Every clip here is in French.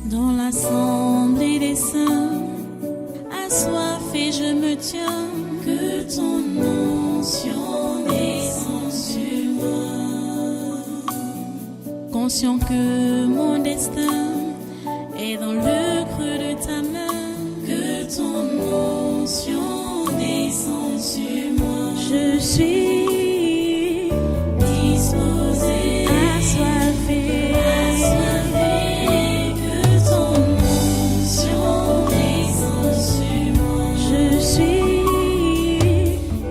Dans l'assemblée des saints, assoiffé je me tiens, que ton onction descende sur moi. Conscient que mon destin est dans le creux de ta main, que ton onction descende sur moi. Je suis disposé, assoiffé, que ton onction descende sur moi. Je suis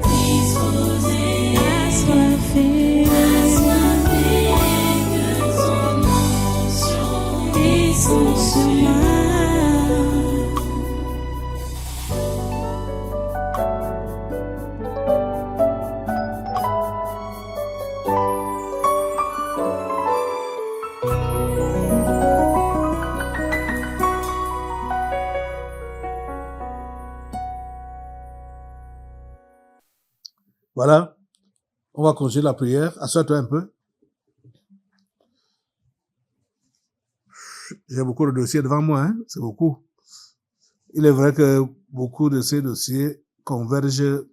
disposé, assoiffé, que ton onction descende sur moi. Voilà, on va continuer la prière. Assois-toi un peu. J'ai beaucoup de dossiers devant moi, hein? C'est beaucoup. Il est vrai que beaucoup de ces dossiers convergent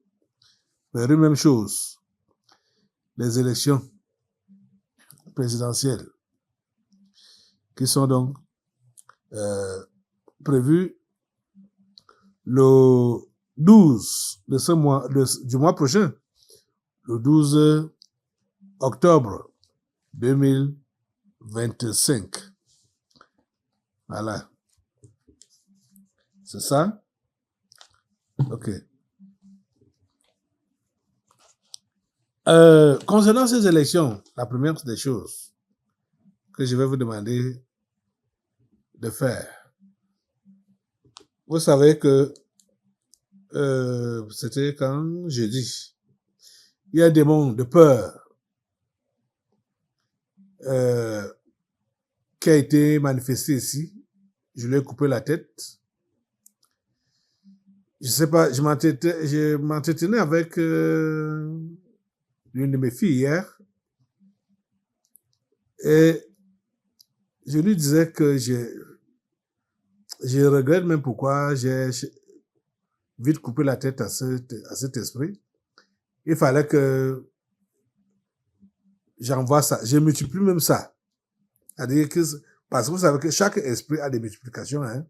vers une même chose. Les élections présidentielles qui sont donc prévues le 12 de ce mois, du mois prochain, le 12 octobre 2025. Voilà. C'est ça? OK. Concernant ces élections, la première des choses que je vais vous demander de faire, vous savez que c'était quand jeudi, il y a un démon de peur qui a été manifesté ici. Je lui ai coupé la tête. Je sais pas, je m'entretenais avec l'une de mes filles hier et je lui disais que je regrette même pourquoi j'ai vite coupé la tête à cet esprit. Il fallait que j'envoie ça. Je multiplie même ça. C'est-à-dire que, parce que vous savez que chaque esprit a des multiplications, hein.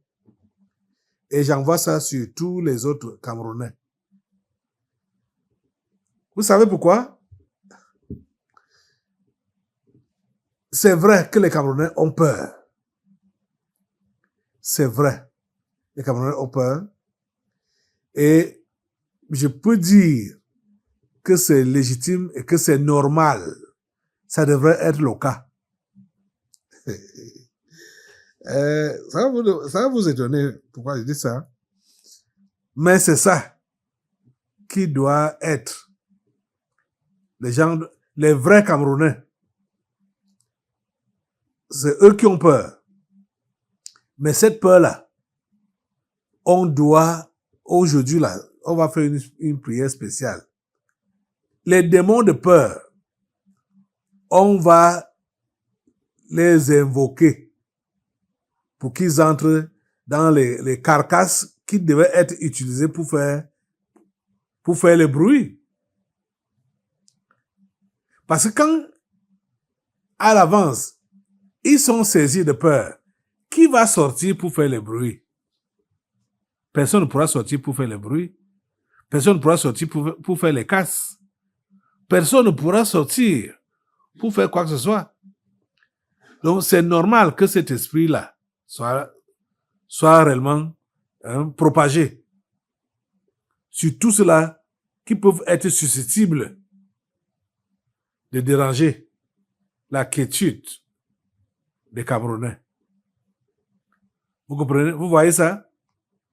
Et j'envoie ça sur tous les autres Camerounais. Vous savez pourquoi? C'est vrai que les Camerounais ont peur. C'est vrai. Les Camerounais ont peur. Et je peux dire que c'est légitime et que c'est normal. Ça devrait être le cas. Ça va vous étonner pourquoi je dis ça. Mais c'est ça qui doit être les vrais Camerounais. C'est eux qui ont peur. Mais cette peur-là, on doit, aujourd'hui là, on va faire une prière spéciale. Les démons de peur, on va les invoquer pour qu'ils entrent dans les carcasses qui devaient être utilisées pour faire le bruit. Parce que quand, à l'avance, ils sont saisis de peur, qui va sortir pour faire le bruit? Personne ne pourra sortir pour faire le bruit. Personne ne pourra sortir pour faire les casses. Personne ne pourra sortir pour faire quoi que ce soit. Donc, c'est normal que cet esprit-là soit réellement propagé sur tout cela qui peuvent être susceptibles de déranger la quiétude des Camerounais. Vous comprenez? Vous voyez ça?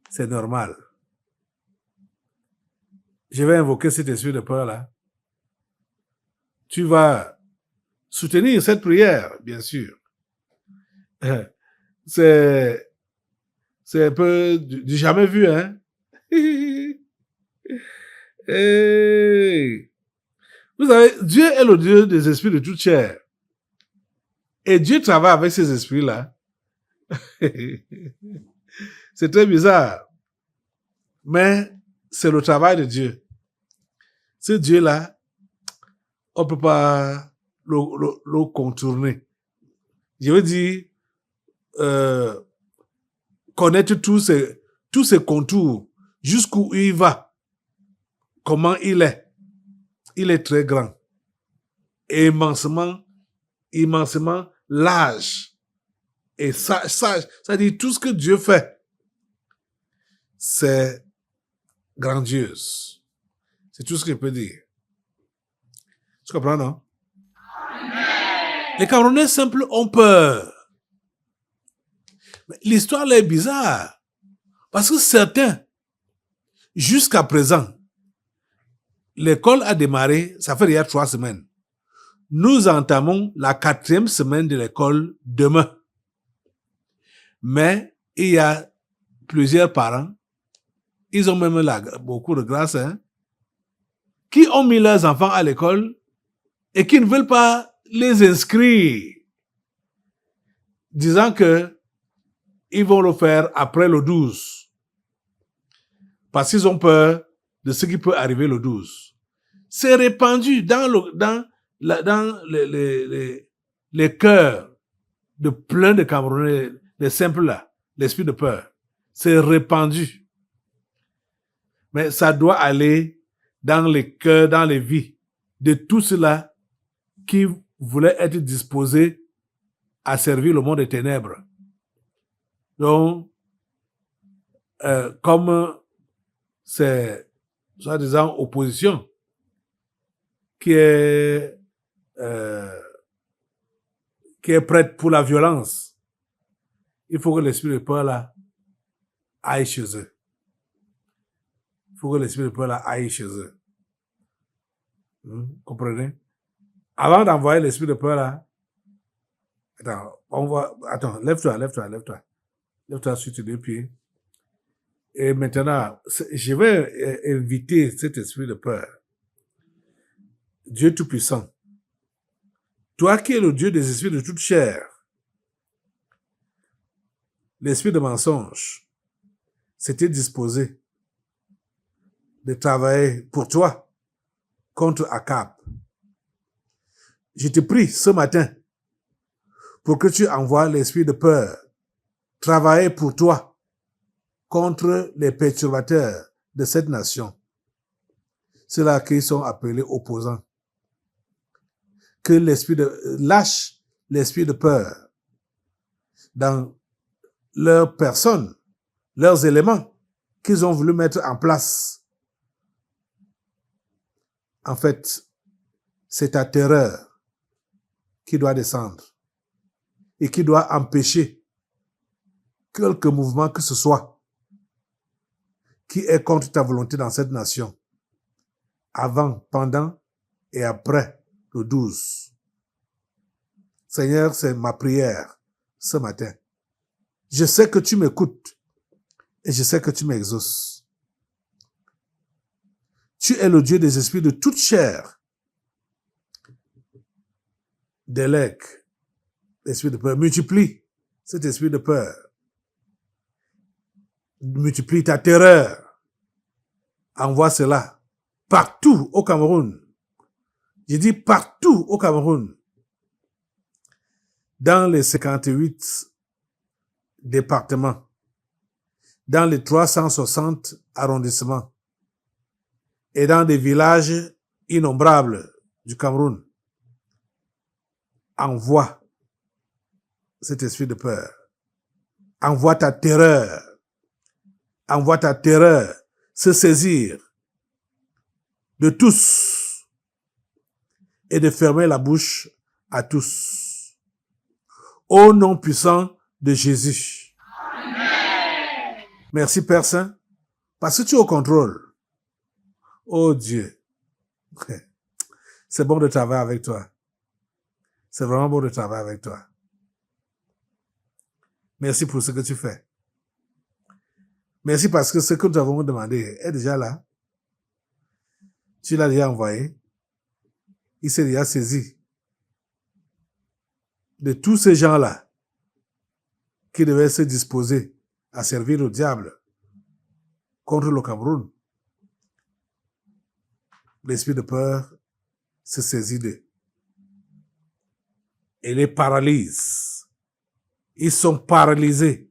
C'est normal. Je vais invoquer cet esprit de peur-là. Tu vas soutenir cette prière, bien sûr. C'est un peu du jamais vu, hein? Hey. Vous savez, Dieu est le Dieu des esprits de toute chair. Et Dieu travaille avec ces esprits-là C'est très bizarre. Mais c'est le travail de Dieu. Ce Dieu-là, on ne peut pas le contourner. Je veux dire, connaître tous ses contours, jusqu'où il va, comment il est. Il est très grand. Et immensément large. Et sage. Ça dit tout ce que Dieu fait, c'est grandiose. C'est tout ce que je peux dire. Tu comprends, non? Les Camerounais simples ont peur. Mais l'histoire là est bizarre. Parce que certains, jusqu'à présent, l'école a démarré, ça fait il y a 3 semaines. Nous entamons la 4e semaine de l'école demain. Mais il y a plusieurs parents, ils ont même beaucoup de grâce, qui ont mis leurs enfants à l'école et qui ne veulent pas les inscrire, disant que ils vont le faire après le 12. Parce qu'ils ont peur de ce qui peut arriver le 12. C'est répandu dans les cœurs de plein de Camerounais, des simples là, l'esprit de peur. C'est répandu. Mais ça doit aller dans les cœurs, dans les vies de tous ceux-là qui voulaient être disposés à servir le monde des ténèbres. Donc, comme c'est, soi-disant, opposition qui est prête pour la violence, il faut que l'esprit de peur là aille chez eux. Il faut que l'esprit de peur là aille chez eux. Comprenez? Avant d'envoyer l'esprit de peur là, attends, lève-toi. Lève-toi sur tes 2 pieds. Et maintenant, je vais inviter cet esprit de peur. Dieu Tout-Puissant, toi qui es le Dieu des esprits de toute chair, l'esprit de mensonge s'était disposé de travailler pour toi contre Akab. Je te prie ce matin pour que tu envoies l'esprit de peur travailler pour toi contre les perturbateurs de cette nation. Ceux-là qui sont appelés opposants. Que lâche l'esprit de peur dans leurs personnes, leurs éléments qu'ils ont voulu mettre en place. En fait, c'est ta terreur qui doit descendre et qui doit empêcher quelque mouvement que ce soit qui est contre ta volonté dans cette nation, avant, pendant et après le 12. Seigneur, c'est ma prière ce matin. Je sais que tu m'écoutes et je sais que tu m'exauces. Tu es le Dieu des esprits de toute chair. Délègue l'esprit de peur. Multiplie cet esprit de peur. Multiplie ta terreur. Envoie cela partout au Cameroun. Je dis partout au Cameroun. Dans les 58 départements. Dans les 360 arrondissements. Et dans des villages innombrables du Cameroun. Envoie cet esprit de peur. Envoie ta terreur. Envoie ta terreur se saisir de tous et de fermer la bouche à tous. Au nom puissant de Jésus. Amen. Merci Père Saint, parce que tu es au contrôle. Oh Dieu, c'est bon de travailler avec toi. C'est vraiment bon de travailler avec toi. Merci pour ce que tu fais. Merci parce que ce que nous avons demandé est déjà là. Tu l'as déjà envoyé. Il s'est déjà saisi de tous ces gens-là qui devait se disposer à servir le diable contre le Cameroun, l'esprit de peur se saisit d'eux et les paralyse. Ils sont paralysés.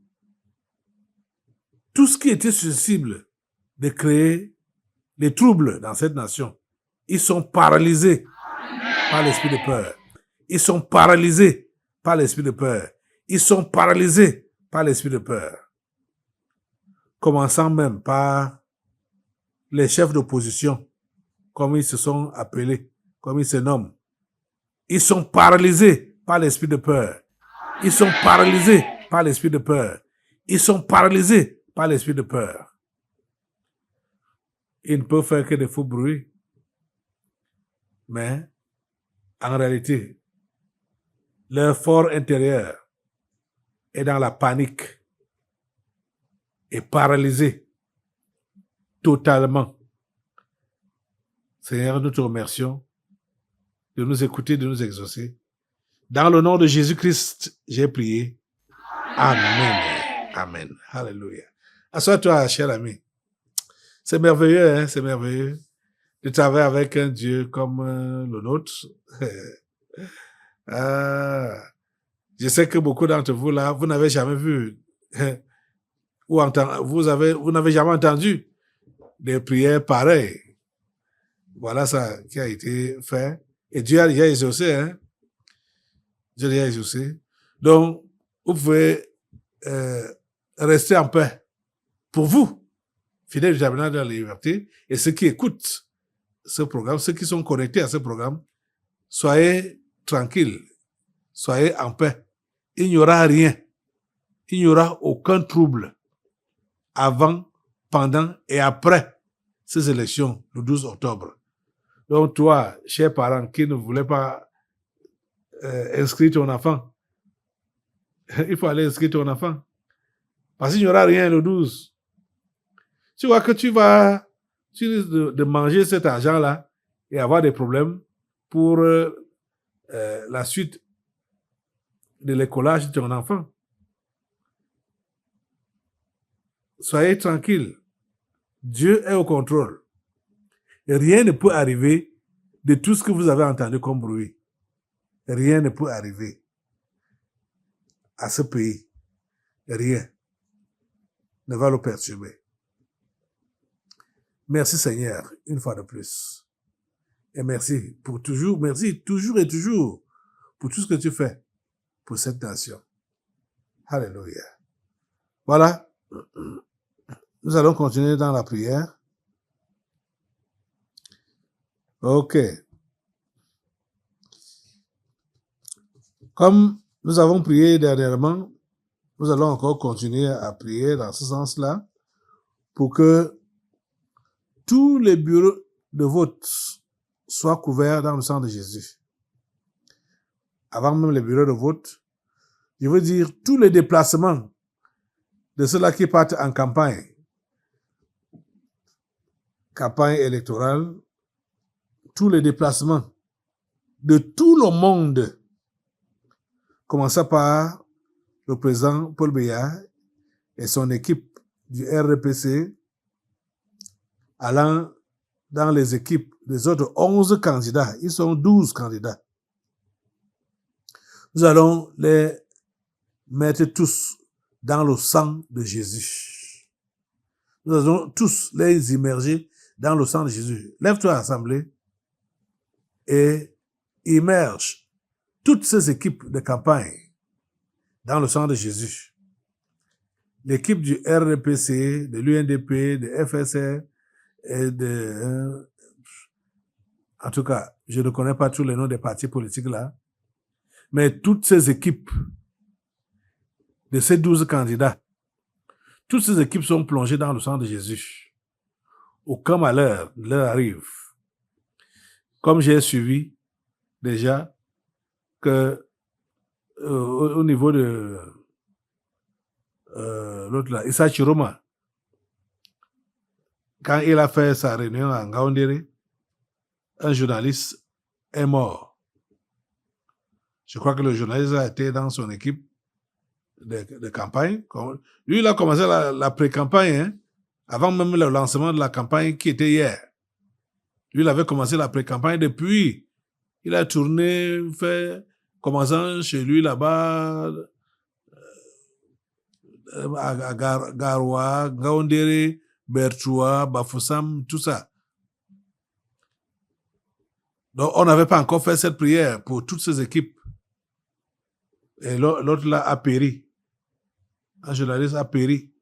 Tout ce qui était susceptible de créer des troubles dans cette nation, ils sont paralysés par l'esprit de peur. Ils sont paralysés par l'esprit de peur. Ils sont paralysés par l'esprit de peur. Commençant même par les chefs d'opposition, comme ils se sont appelés, comme ils se nomment. Ils sont paralysés par l'esprit de peur. Ils sont paralysés par l'esprit de peur. Ils sont paralysés par l'esprit de peur. Ils ne peuvent faire que des faux bruits. Mais, en réalité, leur fort intérieur est dans la panique, est paralysé totalement. Seigneur, nous te remercions de nous écouter, de nous exaucer. Dans le nom de Jésus-Christ, j'ai prié. Amen. Amen. Alléluia. Assois-toi, cher ami. C'est merveilleux, hein? C'est merveilleux de travailler avec un Dieu comme le nôtre. Je sais que beaucoup d'entre vous, là, vous n'avez jamais vu ou vous n'avez jamais entendu des prières pareilles. Voilà ça qui a été fait. Et Dieu a déjà exaucé, hein? Dieu a déjà exaucé. Donc, vous pouvez rester en paix. Pour vous, fidèles du tabernacle de la liberté, et ceux qui écoutent ce programme, ceux qui sont connectés à ce programme, soyez tranquilles, soyez en paix. Il n'y aura rien. Il n'y aura aucun trouble avant, pendant et après ces élections, le 12 octobre. Donc toi, chers parents qui ne voulaient pas inscrire ton enfant, il faut aller inscrire ton enfant. Parce qu'il n'y aura rien le 12. Tu vois que tu risques de manger cet argent-là et avoir des problèmes pour la suite de l'écolage de ton enfant. Soyez tranquille. Dieu est au contrôle. Et rien ne peut arriver de tout ce que vous avez entendu comme bruit. Rien ne peut arriver à ce pays. Rien ne va le perturber. Merci Seigneur, une fois de plus. Et merci pour toujours, merci toujours et toujours pour tout ce que tu fais pour cette nation. Alléluia. Voilà. Nous allons continuer dans la prière. OK. Comme nous avons prié dernièrement, nous allons encore continuer à prier dans ce sens-là pour que tous les bureaux de vote soient couverts dans le sang de Jésus. Avant même les bureaux de vote, je veux dire tous les déplacements de ceux-là qui partent en campagne électorale, tous les déplacements de tout le monde, commençant par le président Paul Biya et son équipe du RDPC, allant dans les équipes des autres 11 candidats. Ils sont 12 candidats. Nous allons les mettre tous dans le sang de Jésus. Nous allons tous les immerger dans le sang de Jésus. Lève-toi, assemblée, et immerge toutes ces équipes de campagne dans le sang de Jésus. L'équipe du RDPC, de l'UNDP, de FSR, et en tout cas, je ne connais pas tous les noms des partis politiques là, mais toutes ces équipes de ces 12 candidats, toutes ces équipes sont plongées dans le sang de Jésus. Aucun malheur ne leur arrive. Comme j'ai suivi déjà que au niveau de l'autre là, Issa Chiroma, quand il a fait sa réunion à Ngaoundéré, un journaliste est mort. Je crois que le journaliste a été dans son équipe. de campagne. Lui, il a commencé la pré-campagne, hein, avant même le lancement de la campagne qui était hier. Lui, il avait commencé la pré-campagne depuis. Il a tourné, commençant chez lui là-bas, à Garoua, Gaondéré, Bertoua, Bafoussam, tout ça. Donc, on n'avait pas encore fait cette prière pour toutes ces équipes. Et l'autre là a péri. Un journaliste a péri.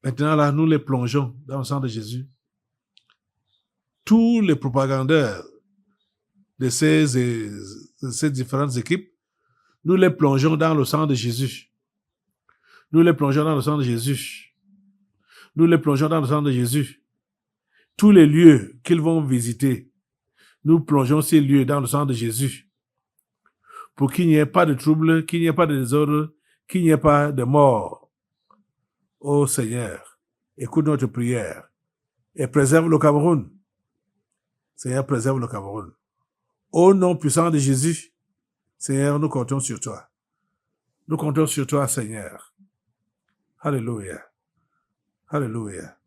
Maintenant, là, nous les plongeons dans le sang de Jésus. Tous les propagandeurs de ces différentes équipes, nous les plongeons dans le sang de Jésus. Nous les plongeons dans le sang de Jésus. Nous les plongeons dans le sang de Jésus. Tous les lieux qu'ils vont visiter, nous plongeons ces lieux dans le sang de Jésus. Pour qu'il n'y ait pas de trouble, qu'il n'y ait pas de désordre, qu'il n'y ait pas de mort. Ô Seigneur, écoute notre prière et préserve le Cameroun. Seigneur, préserve le Cameroun. Au nom puissant de Jésus, Seigneur, nous comptons sur toi. Nous comptons sur toi, Seigneur. Alléluia. Alléluia.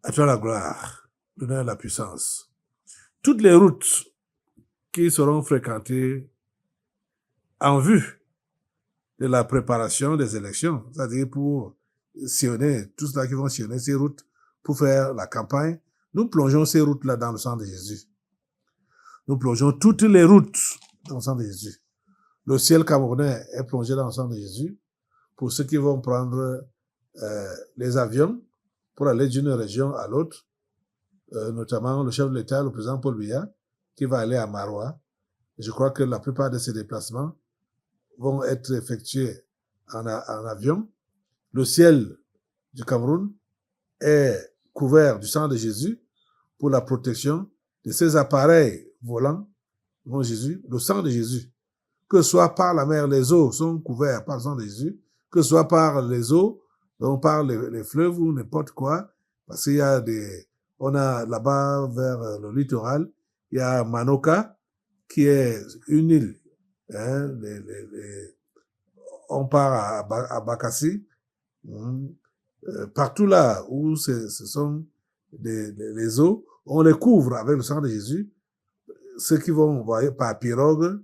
À toi la gloire, l'honneur et la puissance. Toutes les routes qui seront fréquentées en vue de la préparation des élections, c'est-à-dire pour sillonner, tous ceux qui vont sillonner ces routes pour faire la campagne, nous plongeons ces routes-là dans le sang de Jésus. Nous plongeons toutes les routes dans le sang de Jésus. Le ciel camerounais est plongé dans le sang de Jésus pour ceux qui vont prendre les avions pour aller d'une région à l'autre, notamment le chef de l'État, le président Paul Biya, qui va aller à Maroua. Je crois que la plupart de ces déplacements vont être effectués en avion. Le ciel du Cameroun est couvert du sang de Jésus pour la protection de ces appareils volants, mon Jésus, le sang de Jésus. Que ce soit par la mer, les eaux sont couverts par le sang de Jésus, que ce soit par les eaux, donc par les fleuves ou n'importe quoi, parce qu'il y a on a là-bas vers le littoral, il y a Manoka, qui est une île, hein, on part à Bakassi, partout là où ce sont les eaux, on les couvre avec le sang de Jésus. Ceux qui vont voyer par pirogue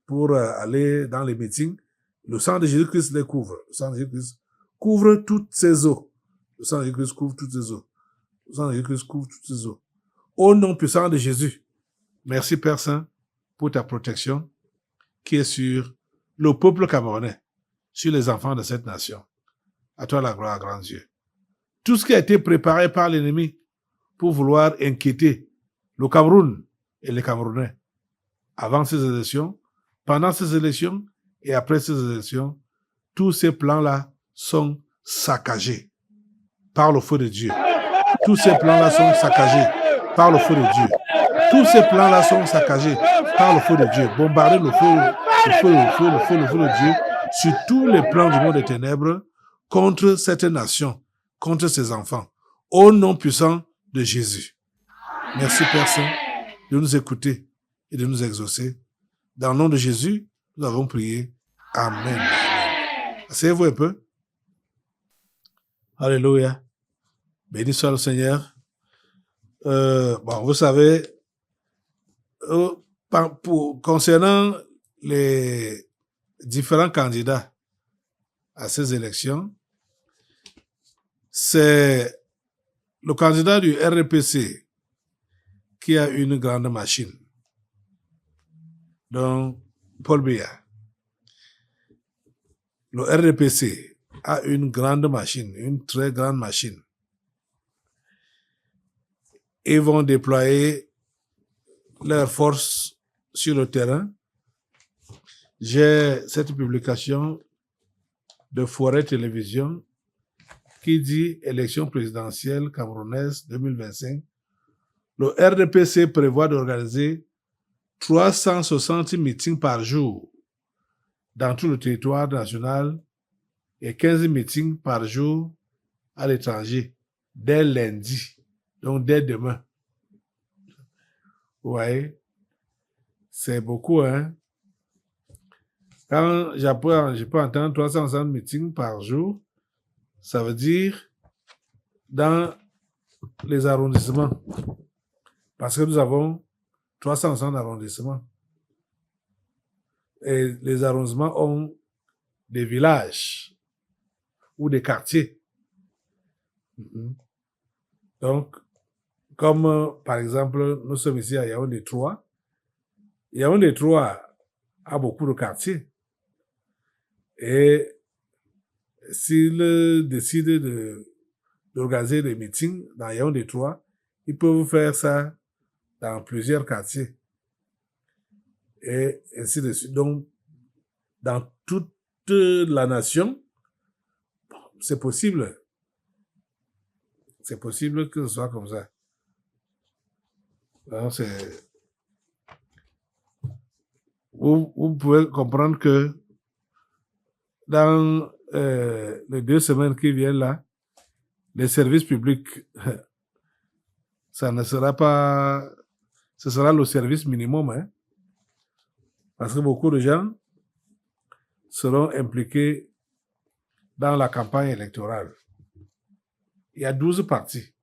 pour aller dans les meetings, le sang de Jésus-Christ les couvre. Le sang de Jésus-Christ couvre toutes ces eaux. Le sang de Jésus-Christ couvre toutes ces eaux. Le sang de Jésus-Christ couvre toutes ces eaux. Au nom puissant de Jésus, merci Père Saint pour ta protection qui est sur le peuple camerounais, sur les enfants de cette nation. À toi la gloire, grand Dieu. Tout ce qui a été préparé par l'ennemi pour vouloir inquiéter le Cameroun et les Camerounais avant ces élections, pendant ces élections et après ces élections, tous ces plans-là sont saccagés par le feu de Dieu. Tous ces plans-là sont saccagés par le feu de Dieu. Tous ces plans-là sont saccagés par le feu de Dieu. Bombarder le feu de Dieu sur tous les plans du monde des ténèbres contre cette nation, contre ses enfants, au nom puissant de Jésus. Merci Père Saint de nous écouter et de nous exaucer. Dans le nom de Jésus, nous avons prié. Amen. Asseyez-vous un peu. Alléluia. Béni soit le Seigneur. Vous savez, concernant les différents candidats à ces élections, c'est le candidat du RDPC qui a une grande machine. Donc, Paul Biya. Le RDPC a une grande machine, une très grande machine. Ils vont déployer leurs forces sur le terrain. J'ai cette publication de Forêt Télévision qui dit élection présidentielle camerounaise 2025. Le RDPC prévoit d'organiser 360 meetings par jour dans tout le territoire national et 15 meetings par jour à l'étranger dès lundi, donc dès demain. Vous voyez, c'est beaucoup, hein? Quand je peux entendre 360 meetings par jour, ça veut dire dans les arrondissements. Parce que nous avons 360 arrondissements. Et les arrondissements ont des villages ou des quartiers. Donc, comme par exemple, nous sommes ici à Yaoundé 3. Yaoundé 3 a beaucoup de quartiers. Et s'ils décident d'organiser des meetings dans Yaoundé 3, ils peuvent faire ça dans plusieurs quartiers. Et ainsi de suite. Donc, dans toute la nation, c'est possible. C'est possible que ce soit comme ça. Donc, vous pouvez comprendre que dans les 2 semaines qui viennent là, les services publics, ça ne sera pas, ce sera le service minimum, hein, parce que beaucoup de gens seront impliqués dans la campagne électorale. Il y a 12 partis.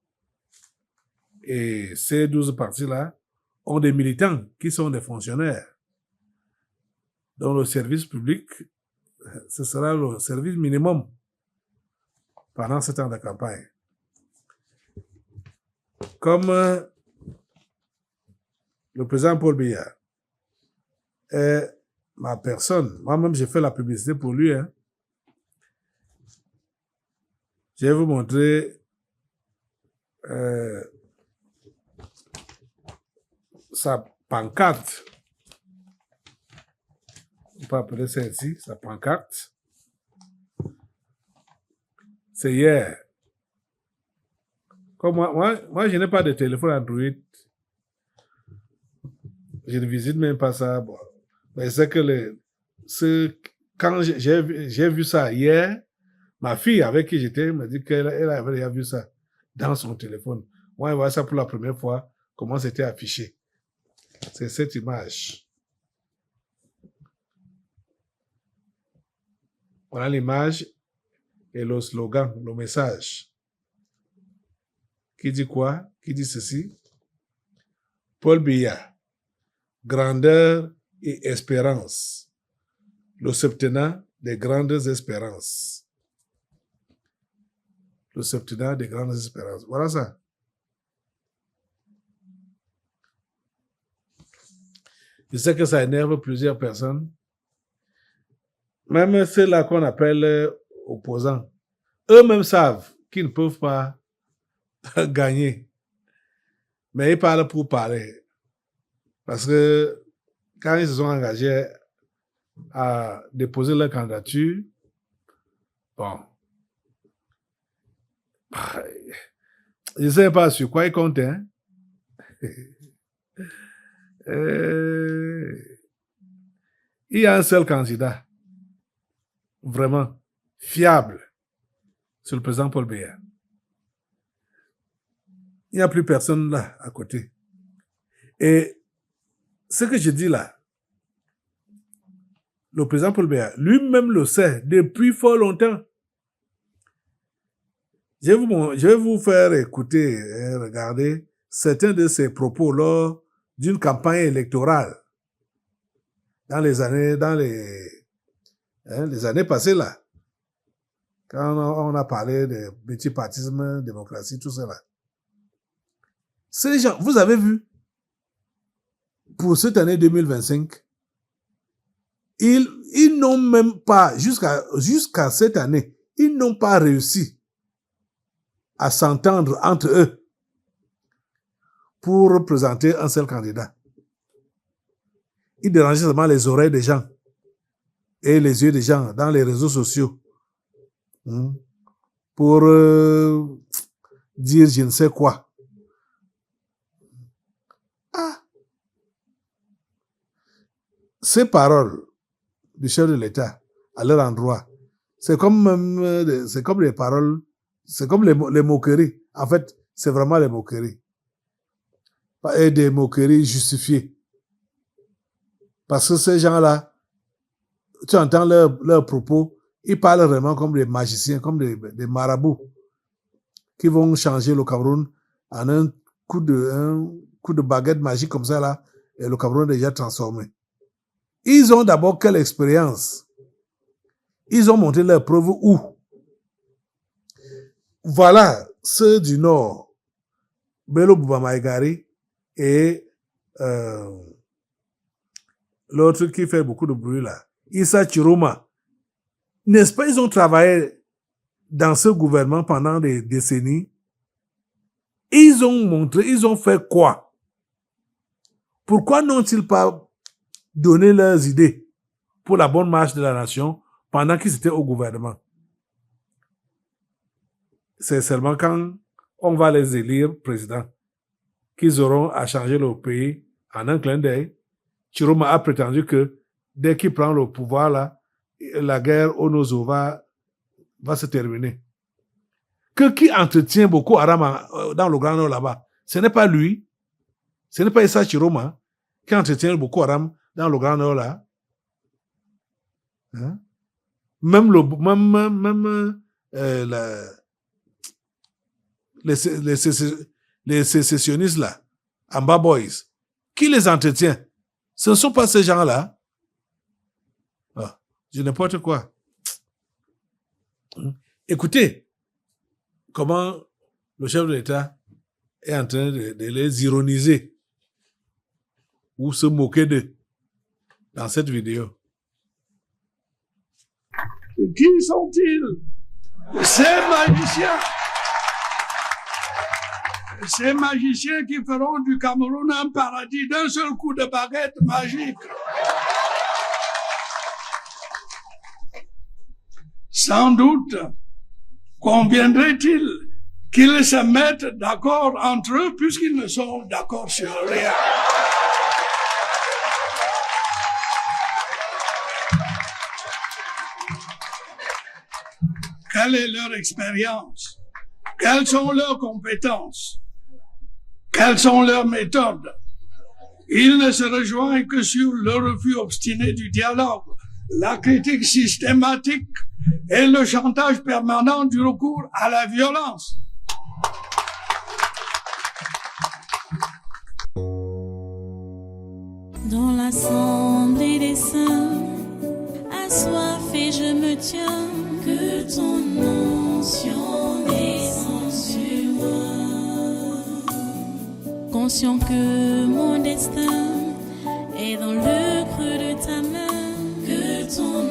Et ces 12 partis-là ont des militants qui sont des fonctionnaires. Donc le service public, ce sera le service minimum pendant ce temps de campagne. Comme le président Paul Biya est ma personne, moi-même j'ai fait la publicité pour lui. Hein. Je vais vous montrer sa pancarte. On peut appeler ça ici, sa pancarte. C'est hier. Comme moi, je n'ai pas de téléphone Android. Je ne visite même pas ça. Bon. Mais c'est que quand j'ai vu ça hier, ma fille avec qui j'étais m'a dit qu'elle avait déjà vu ça dans son téléphone. Moi, je vois ça pour la première fois, comment c'était affiché. C'est cette image. Voilà l'image et le slogan, le message. Qui dit quoi? Qui dit ceci? Paul Biya, grandeur et espérance. Le septennat des grandes espérances. Le septennat des grandes espérances. Voilà ça. Je sais que ça énerve plusieurs personnes. Même ceux-là qu'on appelle opposants. Eux-mêmes savent qu'ils ne peuvent pas gagner. Mais ils parlent pour parler. Parce que quand ils se sont engagés à déposer leur candidature, bon, je ne sais pas sur quoi ils comptent. Hein? Il y a un seul candidat, vraiment fiable, c'est le président Paul Biya. Il n'y a plus personne là à côté. Et ce que je dis là, le président Paul Biya lui-même le sait depuis fort longtemps. Je vais vous faire écouter et regarder certains de ses propos lors d'une campagne électorale dans les années passées là, quand on a parlé de multipartisme, démocratie, tout cela. Ces gens, vous avez vu, pour cette année 2025, ils n'ont même pas, jusqu'à cette année, ils n'ont pas réussi à s'entendre entre eux pour présenter un seul candidat. Ils dérangeaient seulement les oreilles des gens et les yeux des gens dans les réseaux sociaux pour dire je ne sais quoi. Ces paroles du chef de l'État à leur endroit, c'est comme les paroles, c'est comme les moqueries. En fait, c'est vraiment les moqueries. Et des moqueries justifiées. Parce que ces gens-là tu entends leurs propos, ils parlent vraiment comme des magiciens, comme des marabouts qui vont changer le Cameroun en un coup de baguette magique comme ça là, et le Cameroun est déjà transformé. Ils ont d'abord quelle expérience? Ils ont montré leurs preuves où? Voilà ceux du Nord, Bello Boubamaïgari et l'autre qui fait beaucoup de bruit là, Issa Chiroma. N'est-ce pas, ils ont travaillé dans ce gouvernement pendant des décennies. Ils ont montré, ils ont fait quoi? Pourquoi n'ont-ils pas donné leurs idées pour la bonne marche de la nation pendant qu'ils étaient au gouvernement? C'est seulement quand on va les élire présidents qu'ils auront à changer le pays en un clin d'œil. Chiroma a prétendu que dès qu'il prend le pouvoir là, la guerre au Nozo va se terminer. Que qui entretient Boko Haram dans le Grand Nord là-bas? Ce n'est pas lui. Ce n'est pas Issa Chiroma qui entretient Boko Haram dans le Grand Nord là. Hein? Même les sécessionnistes là, Amba Boys, qui les entretient? Ce ne sont pas ces gens-là. Ah, je n'importe quoi. Écoutez comment le chef de l'État est en train de les ironiser ou se moquer d'eux dans cette vidéo. Qui sont-ils? Ces magiciens. Ces magiciens qui feront du Cameroun un paradis d'un seul coup de baguette magique. Sans doute conviendrait-il qu'ils se mettent d'accord entre eux puisqu'ils ne sont d'accord sur rien. Quelle est leur expérience? Quelles sont leurs compétences? Quelles sont leurs méthodes? Ils ne se rejoignent que sur le refus obstiné du dialogue, la critique systématique et le chantage permanent du recours à la violence. Dans l'assemblée des saints, assoiffé je me tiens, que ton onction descende sur moi. Conscient que mon destin est dans le creux de ta main, que ton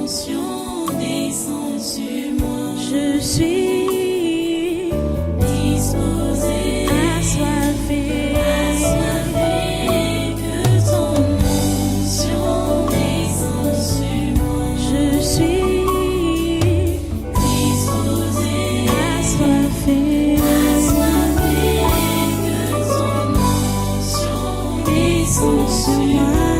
onction descende sur moi. Je suis disposé, assoiffé, que ton onction descende sur moi. Je suis disposé, assoiffé, que ton onction descende sur moi.